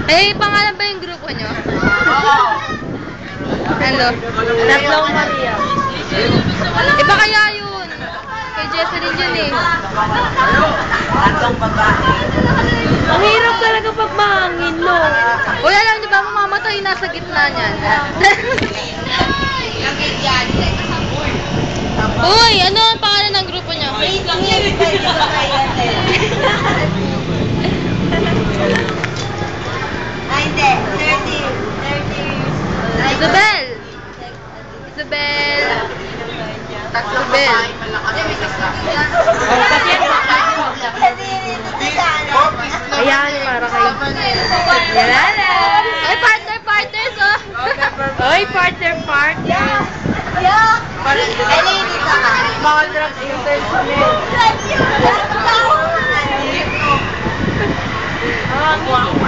Eh, pangalan ba yung grupo nyo? Ano? Tatlong Maria. Iba kaya yun? Kay Jesseline yun eh. Ang hirap talaga pag mahangin, no? Wala lang, di ba mamamatay nasa gitna niyan? Uy, ano ang pangalan ng grupo nyo? Isabel! Isabel! Isabel! Ayan, para kayo. Yan! Ay, partners oh! Oy, partners. Mga drugs interconnect.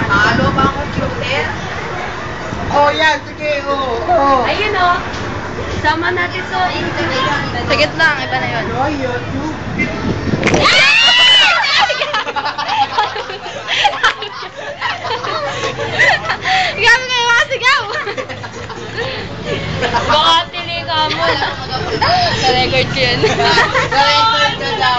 Halo ba ang computer? Oh, yan. Sige, oh. Ayun, oh. Sama natin to. Sagit lang, iba na yun. Oh, YouTube. Grabe kayo makasigaw! Baka tili ka mo. Sa record ko yun. Sa record ka daw.